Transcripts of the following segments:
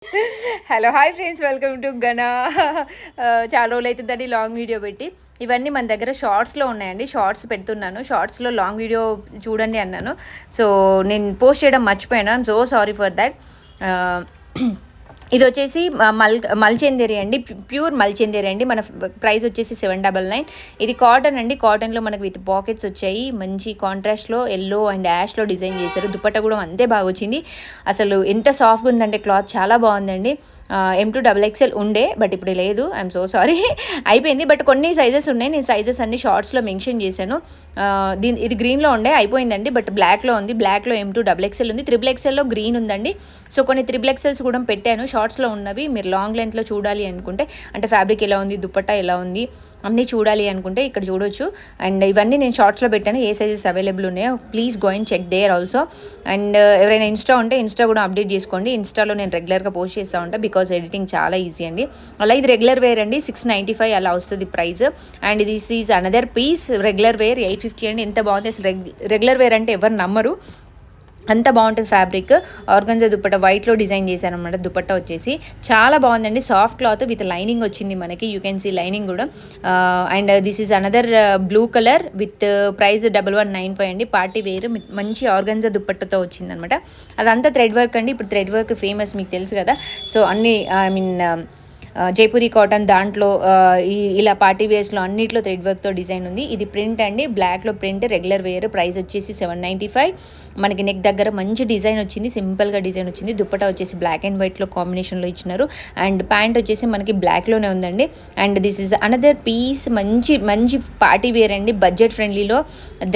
Hello hi friends, welcome to Gana. చాలా రోజులు అవుతుందండి లాంగ్ వీడియో పెట్టి. ఇవన్నీ మన దగ్గర షార్ట్స్లో ఉన్నాయండి. షార్ట్స్ పెడుతున్నాను, షార్ట్స్లో లాంగ్ వీడియో చూడండి అన్నాను. సో నేను పోస్ట్ చేయడం మర్చిపోయాను. I'm so sorry for that. ఇది వచ్చేసి మల్చెందేరి అండి, ప్యూర్ మల్చెందేరి అండి. మన ప్రైస్ వచ్చేసి 799. ఇది కాటన్ అండి. కాటన్లో మనకు విత్ పాకెట్స్ వచ్చాయి. మంచి కాంట్రాస్ట్లో ఎల్లో అండ్ యాష్లో డిజైన్ చేశారు. దుపట్టా కూడా అంతే బాగా వచ్చింది. అసలు ఎంత సాఫ్ట్గా ఉందంటే క్లాత్ చాలా బాగుందండి. M2XXL ఉండే, బట్ ఇప్పుడు లేదు. ఐఎమ్ సో సారీ, అయిపోయింది. బట్ కొన్ని సైజెస్ ఉన్నాయి, నేను సైజెస్ అన్ని షార్ట్స్లో మెన్షన్ చేశాను. ఇది గ్రీన్లో ఉండే, అయిపోయిందండి. బట్ బ్లాక్లో ఉంది. బ్లాక్లో M2XXL ఉంది, XXXLలో గ్రీన్ ఉందండి. సో కొన్ని XXLs కూడా పెట్టాను షార్ట్స్లో ఉన్నవి. మీరు లాంగ్ లెంత్లో చూడాలి అనుకుంటే, అంటే ఫ్యాబ్రిక్ ఎలా ఉంది, దుపట్టా ఎలా ఉంది అన్నీ చూడాలి అనుకుంటే ఇక్కడ చూడొచ్చు. అండ్ ఇవన్నీ నేను షార్ట్స్లో పెట్టాను, ఏ సైజెస్ అవైలబుల్ ఉన్నాయో please go and check there also. అండ్ ఎవరైనా ఇన్స్టా ఉంటే ఇన్స్టా కూడా అప్డేట్ చేసుకోండి. ఇన్స్టాలో నేను రెగ్యులర్గా పోస్ట్ చేస్తూ ఉంటాను, బికాజ్ ఎడిటింగ్ చాలా ఈజీ అండి. అలా ఇది రెగ్యులర్ వేర్ అండి, 695 అలా వస్తుంది price. And this is another piece regular wear 850 అండి. ఎంత బాగుంది అసలు. రెగ్యులర్ వేర్ అంటే ఎవరు నమ్మరు, అంత బాగుంటుంది ఫ్యాబ్రిక్. ఆర్గన్జా దుపట్టా వైట్లో డిజైన్ చేశాను అనమాట. దుపట్టా వచ్చేసి చాలా బాగుందండి, సాఫ్ట్ క్లాత్ విత్ లైనింగ్ వచ్చింది మనకి. యూ కెన్ సీ లైనింగ్ కూడా. And this is another blue colour with price 1195 అండి. పార్టీ వేర్ మంచి ఆర్గన్జా దుపట్టతో వచ్చింది అనమాట. అదంతా థ్రెడ్ వర్క్ అండి. ఇప్పుడు థ్రెడ్ వర్క్ ఫేమస్, మీకు తెలుసు కదా. సో అన్ని ఐ మీన్ జైపూరి కాటన్ దాంట్లో ఇలా పార్టీ వేర్స్లో అన్నిట్లో థ్రెడ్ వర్క్తో డిజైన్ ఉంది. ఇది ప్రింట్ అండి, బ్లాక్లో ప్రింట్, రెగ్యులర్ వేర్. ప్రైస్ వచ్చేసి 795. మనకి నెక్ దగ్గర మంచి డిజైన్ వచ్చింది, సింపుల్గా డిజైన్ వచ్చింది. దుపట్టా వచ్చేసి బ్లాక్ అండ్ వైట్లో కాంబినేషన్లో ఇచ్చినారు. అండ్ ప్యాంట్ వచ్చేసి మనకి బ్లాక్లోనే ఉందండి. And this is another piece, మంచి మంచి పార్టీ వేర్ అండి, బడ్జెట్ ఫ్రెండ్లీలో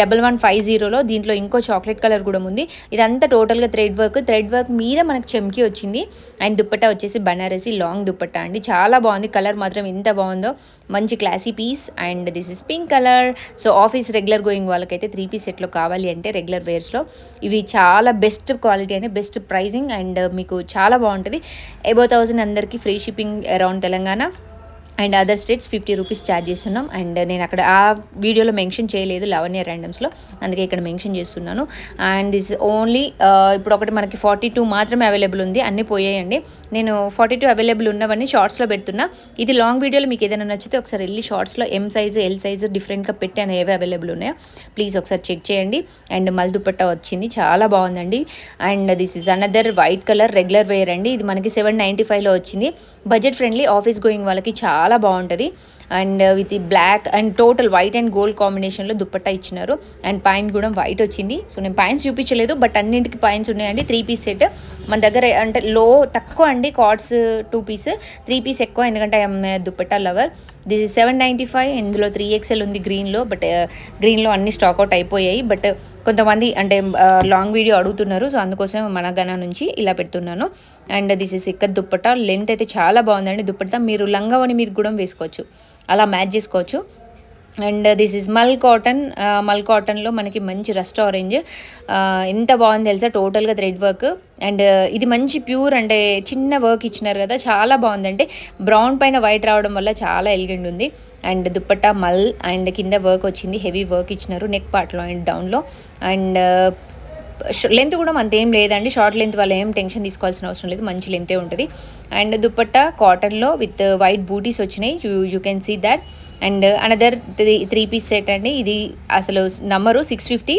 1150లో. దీంట్లో ఇంకో చాక్లెట్ కలర్ కూడా ఉంది. ఇదంతా టోటల్గా థ్రెడ్ వర్క్ మీద మనకి చెమ్కి వచ్చింది. అండ్ దుపట్టా వచ్చేసి బనారసి లాంగ్ దుపట్టా అండి, చాలా బాగుంది. కలర్ మాత్రం ఎంత బాగుందో, మంచి classy piece. And this is pink colour. So office regular going వాళ్ళకైతే 3 పీస్ సెట్లో కావాలి అంటే రెగ్యులర్ వేర్స్లో ఇవి చాలా బెస్ట్ క్వాలిటీ అండి, బెస్ట్ ప్రైజింగ్. అండ్ మీకు చాలా బాగుంటుంది. అబౌవ్ 1000 అందరికీ free shipping around Telangana and other states 50 rupees charge చేస్తున్నాం. అండ్ నేను అక్కడ ఆ వీడియోలో మెన్షన్ చేయలేదు లావణ్య ర్యాండమ్స్లో, అందుకే ఇక్కడ మెన్షన్ చేస్తున్నాను. అండ్ దిస్ ఓన్లీ ఇప్పుడు ఒకటి మనకి 42 మాత్రమే అవైలబుల్ ఉంది, అన్నీ పోయాయండి. నేను 42 అవైలబుల్ ఉన్నవన్నీ షార్ట్స్లో పెడుతున్నా. ఇది లాంగ్ వీడియోలో మీకు ఏదైనా నచ్చితే ఒకసారి వెళ్ళి షార్ట్స్లో M సైజు L సైజు డిఫరెంట్గా పెట్టాను, ఏవి అవైలబుల్ ఉన్నాయో ప్లీజ్ ఒకసారి చెక్ చేయండి. అండ్ మల్ దుపట్టా వచ్చింది, చాలా బాగుందండి. And this is another white colour regular wear అండి. ఇది మనకి 795లో వచ్చింది. బడ్జెట్ ఫ్రెండ్లీ, ఆఫీస్ గోయింగ్ వాళ్ళకి చాలా బాగుంటుంది. And with black and total white and gold కాంబినేషన్లో దుపట్టా ఇచ్చినారు. అండ్ పైన కూడా వైట్ వచ్చింది. సో నేను పైన్స్ చూపించలేదు, బట్ అన్నింటికి పైన్స్ ఉన్నాయండి. 3 పీస్ సెట్ మన దగ్గర. అంటే లో తక్కువ అండి, కార్డ్స్ 2 పీస్, 3 పీస్ ఎక్కువ, ఎందుకంటే దుపట్టా లవర్. This is 795. ఇందులో 3XL ఉంది గ్రీన్లో, బట్ గ్రీన్లో అన్ని స్టాక్అవుట్ అయిపోయాయి. బట్ కొంతమంది అంటే లాంగ్ వీడియో అడుగుతున్నారు, సో అందుకోసం మన గనా నుంచి ఇలా పెడుతున్నాను. And this is ikat dupatta. Length అయితే చాలా బాగుందండి దుపట్టా. మీరు లంగావని మీరు కూడా వేసుకోవచ్చు, అలా మ్యాచ్ చేసుకోవచ్చు. అండ్ దిస్ ఇస్ మల్ కాటన్లో మనకి మంచి రస్ట్ ఆరెంజ్. ఎంత బాగుంది తెలుసా, టోటల్గా థ్రెడ్ వర్క్. అండ్ ఇది మంచి ప్యూర్ అంటే చిన్న వర్క్ ఇచ్చినారు కదా, చాలా బాగుంది. అంటే బ్రౌన్ పైన వైట్ రావడం వల్ల చాలా ఎలిగెంట్ ఉంది. అండ్ దుపట్టా మల్ అండ్ కింద వర్క్ వచ్చింది, హెవీ వర్క్ ఇచ్చినారు నెక్ పార్ట్లో అండ్ డౌన్లో. అండ్ లెంత్ కూడా అంతేం లేదండి, షార్ట్ లెంత్ వల్ల ఏం టెన్షన్ తీసుకోవాల్సిన అవసరం లేదు, మంచి లెంతే ఉంటుంది. అండ్ దుపట్టా కాటన్లో విత్ వైట్ బూటీస్ వచ్చినాయి, you can see that. And another 3 piece set అండి. ఇది అసలు నంబరు 650,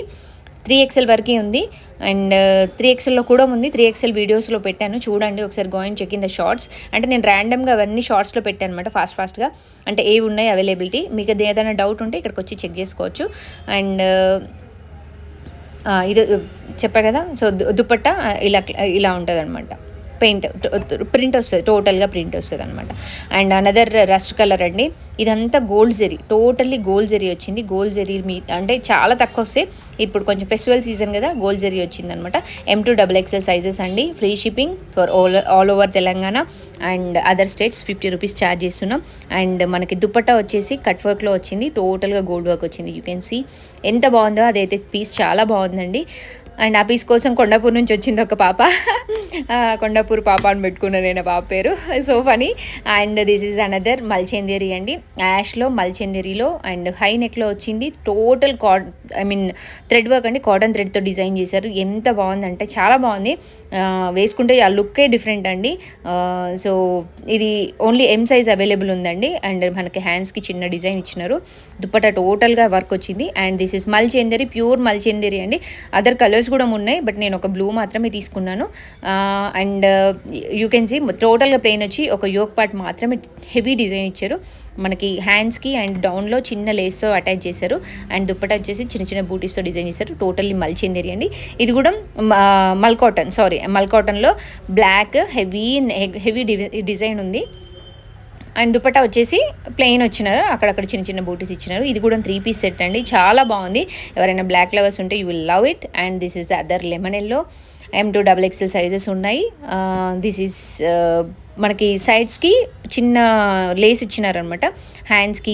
3XL వరకే ఉంది. అండ్ 3XLలో కూడా ఉంది, 3XL వీడియోస్లో పెట్టాను చూడండి ఒకసారి, going check in the shorts. అంటే నేను ర్యాండమ్గా అవన్నీ షార్ట్స్లో పెట్టాను అనమాట, ఫాస్ట్గా. అంటే ఏవి ఉన్నాయి అవైలబిలిటీ, మీకు ఏదైనా డౌట్ ఉంటే ఇక్కడికి వచ్చి చెక్ చేసుకోవచ్చు. అండ్ ఇది చెప్పా కదా. సో దుపట్టా ఇలా ఉంటుంది అనమాట. ప్రింట్ వస్తుంది, టోటల్గా ప్రింట్ వస్తుంది అనమాట. అండ్ అనదర్ రస్ట్ కలర్ అండి. ఇదంతా gold zari, totally gold zari వచ్చింది. గోల్డ్ జెరీ అంటే చాలా తక్కువ వస్తాయి, ఇప్పుడు కొంచెం ఫెస్టివల్ సీజన్ కదా, గోల్డ్ జెరీ వచ్చింది అనమాట. M2XXL సైజెస్ అండి, free shipping for all over Telangana and other states 50 rupees charge చేస్తున్నాం. అండ్ మనకి దుపట్టా వచ్చేసి కట్ వర్క్లో వచ్చింది, టోటల్గా గోల్డ్ వర్క్ వచ్చింది. యూ కెన్ సీ ఎంత బాగుందో, అదైతే పీస్ చాలా బాగుందండి. అండ్ ఆ పీస్ కోసం కొండాపూర్ నుంచి వచ్చింది ఒక పాప. కొండాపూర్ పాప అని పెట్టుకున్నాను నేను పాప పేరు. So funny. And this is another Malchanderi అండి, యాష్లో మల్చందేరిలో అండ్ హై నెక్లో వచ్చింది. టోటల్ థ్రెడ్ వర్క్ అండి, కాటన్ థ్రెడ్తో డిజైన్ చేశారు. ఎంత బాగుందంటే చాలా బాగుంది. వేసుకుంటే ఆ లుక్కే డిఫరెంట్ అండి. సో ఇది ఓన్లీ ఎం సైజ్ అవైలబుల్ ఉందండి. అండ్ మనకి హ్యాండ్స్కి చిన్న డిజైన్ ఇచ్చినారు. దుప్పట టోటల్గా వర్క్ వచ్చింది. And this is Malchanderi, pure Malchanderi అండి. అదర్ కలర్స్ కూడా ఉన్నాయి, బట్ నేను ఒక బ్లూ మాత్రమే తీసుకున్నాను. అండ్ యూ కెన్ సీ టోటల్గా ప్లెయిన్ వచ్చి ఒక యోక్ పార్ట్ మాత్రమే హెవీ డిజైన్ ఇచ్చారు మనకి హ్యాండ్స్కి. అండ్ డౌన్లో చిన్న లేస్తో అటాచ్ చేశారు. అండ్ దుప్పట వచ్చేసి చిన్న చిన్న బూటీస్తో డిజైన్ చేశారు. టోటల్లీ మల్చందేరి అండి. ఇది కూడా మల్ కాటన్లో బ్లాక్ హెవీ డిజైన్ ఉంది. అండ్ దుపట్టా వచ్చేసి ప్లెయిన్ వచ్చినారు, అక్కడక్కడ చిన్న చిన్న బూటీస్ ఇచ్చినారు. ఇది కూడా 3 పీస్ సెట్ అండి, చాలా బాగుంది. ఎవరైనా బ్లాక్ లవర్స్ ఉంటే you will love it. And this is the other lemon yellow. M2 XXL sizes ఉన్నాయి. దిస్ ఈస్ మనకి సైడ్స్కి చిన్న లేస్ ఇచ్చినారనమాట. హ్యాండ్స్కి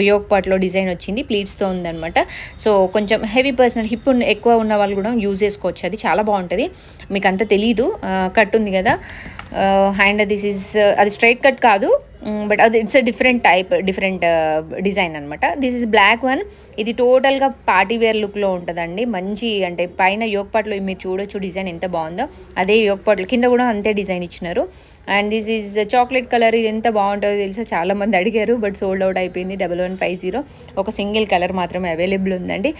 యోక్ పార్ట్లో డిజైన్ వచ్చింది, ప్లీట్స్తో ఉందనమాట. సో కొంచెం హెవీ పర్సనల్ హిప్ ఎక్కువ ఉన్న వాళ్ళు కూడా యూజ్ చేసుకోవచ్చు. అది చాలా బాగుంటుంది. మీకు అంత తెలీదు, కట్ ఉంది కదా. అండ్ దిస్ ఈజ్ అది స్ట్రైట్ కట్ కాదు, బట్ అది ఇట్స్ డిఫరెంట్ డిజైన్ అనమాట. This is black one. ఇది టోటల్గా పార్టీ వేర్ లుక్లో ఉంటుందండి. మంచి అంటే పైన యోక్ పార్ట్లో మీరు చూడొచ్చు డిజైన్ ఎంత బాగుందో. అదే యోక్ పార్ట్లో కింద కూడా అంతే డిజైన్ ఇచ్చినారు. And this is chocolate colour. ఇది ఎంత బాగుంటుందో తెలుసా, చాలామంది అడిగారు, బట్ సోల్డ్ అవుట్ అయిపోయింది. 1150. ఒక సింగిల్ కలర్ మాత్రమే అవైలబుల్ ఉందండి.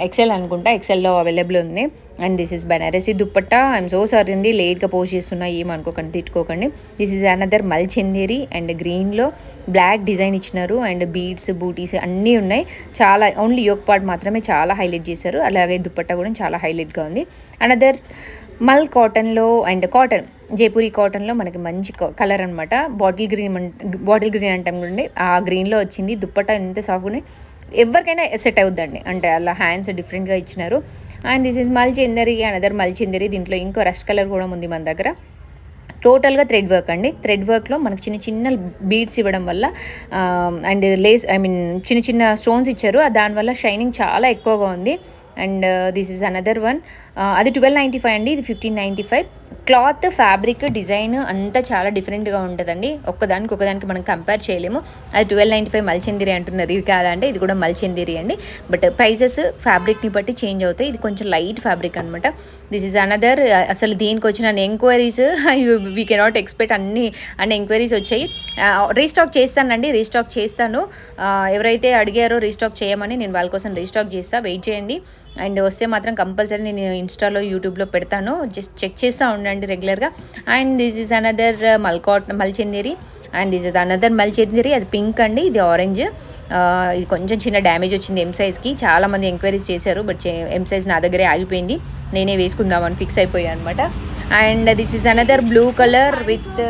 ఎక్సెల్ అనుకుంటా, ఎక్సెల్లో అవైలబుల్ ఉంది. And this is Banarasi dupatta. I'm so sorry అండి, లేట్గా పోస్ట్ చేస్తున్నా, ఏమనుకోకండి, తిట్టుకోకండి. This is another Malchanderi. And గ్రీన్లో బ్లాక్ డిజైన్ ఇచ్చినారు. అండ్ బీడ్స్ బూటీస్ అన్నీ ఉన్నాయి. చాలా ఓన్లీ యోక్ పార్ట్ మాత్రమే చాలా హైలైట్ చేశారు. అలాగే దుప్పట్టా కూడా చాలా హైలైట్గా ఉంది. అనదర్ మల్ కాటన్లో అండ్ కాటన్ జైపూరి కాటన్లో మనకి మంచి కలర్ అనమాట. బాటిల్ గ్రీన్ అంటాం కూడా, ఆ గ్రీన్లో వచ్చింది. దుప్పట్టా ఎంత సాఫ్ట్గా ఉన్నాయి, ఎవరికైనా సెట్ అవుద్దండి. అంటే అలా హ్యాండ్స్ డిఫరెంట్గా ఇచ్చినారు. And this is Malchanderi, another Malchanderi. దీంట్లో ఇంకో రష్ కలర్ కూడా ఉంది మన దగ్గర. టోటల్గా థ్రెడ్ వర్క్ అండి. థ్రెడ్ వర్క్లో మనకు చిన్న చిన్న బీడ్స్ ఇవ్వడం వల్ల అండ్ లేస్ చిన్న చిన్న స్టోన్స్ ఇచ్చారు, దానివల్ల షైనింగ్ చాలా ఎక్కువగా ఉంది. And this is another one. అది 1295 అండి, ఇది 1595. క్లాత్, ఫ్యాబ్రిక్, డిజైన్ అంతా చాలా డిఫరెంట్గా ఉంటుందండి. ఒకదానికి మనం కంపేర్ చేయలేము. అది 1295 మల్చందేరి అంటున్నారు, ఇది కాదంటే ఇది కూడా మల్చందేరి అండి. బట్ ప్రైజెస్ ఫ్యాబ్రిక్ని బట్టి చేంజ్ అవుతాయి. ఇది కొంచెం లైట్ ఫ్యాబ్రిక్ అనమాట. This is another. అసలు దీనికి వచ్చిన ఎంక్వైరీస్ వీ కెనాట్ ఎక్స్పెక్ట్. అన్ని ఎంక్వైరీస్ వచ్చాయి. రీస్టాక్ చేస్తాను. ఎవరైతే అడిగారో రీస్టాక్ చేయమని, నేను వాళ్ళ కోసం రీస్టాక్ చేస్తా, వెయిట్ చేయండి. అండ్ వస్తే మాత్రం కంపల్సరీ నేను ఇన్స్టాలో, యూట్యూబ్లో పెడతాను, జస్ట్ చెక్ చేస్తూ ఉండండి రెగ్యులర్గా. And this is another Malchanderi. And this is another Malchanderi. అది పింక్ అండి, ఇది ఆరెంజ్. ఇది కొంచెం చిన్న డ్యామేజ్ వచ్చింది ఎం సైజ్కి. చాలామంది ఎంక్వైరీస్ చేశారు, బట్ ఎం సైజ్ నా దగ్గరే ఆగిపోయింది. నేనే వేసుకుందామని ఫిక్స్ అయిపోయాను అనమాట. And this is another blue colour with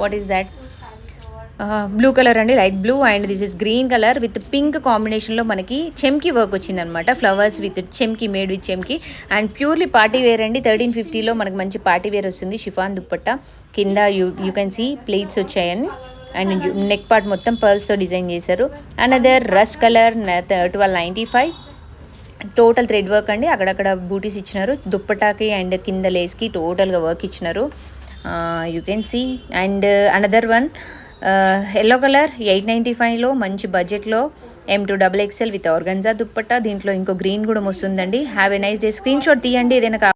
what is that, blue colour అండి, light blue. And this is green colour with pink కాంబినేషన్లో మనకి చెమ్కి వర్క్ వచ్చిందనమాట. ఫ్లవర్స్ విత్ చెమ్కి, మేడ్ విత్ చెమ్కి. అండ్ ప్యూర్లీ పార్టీ వేర్ అండి. 1350లో మనకి మంచి పార్టీ వేర్ వస్తుంది. షిఫాన్ దుప్పట్టా కింద యూ కెన్ సీ ప్లేట్స్ వచ్చాయని. అండ్ నెక్ పార్ట్ మొత్తం పర్ల్స్తో డిజైన్ చేశారు. Another rust colour 1295. Total thread work అండి, అక్కడక్కడ బూటీస్ ఇచ్చినారు. దుప్పటాకి అండ్ కింద లేస్కి టోటల్గా వర్క్ ఇచ్చినారు, you can see. And another one yellow colour 895లో మంచి బడ్జెట్లో M2 XXL with organza dupatta. దీంట్లో ఇంకో గ్రీన్ కూడా వస్తుందండి. Have a nice day. Screen shot తీయండి ఏదైనా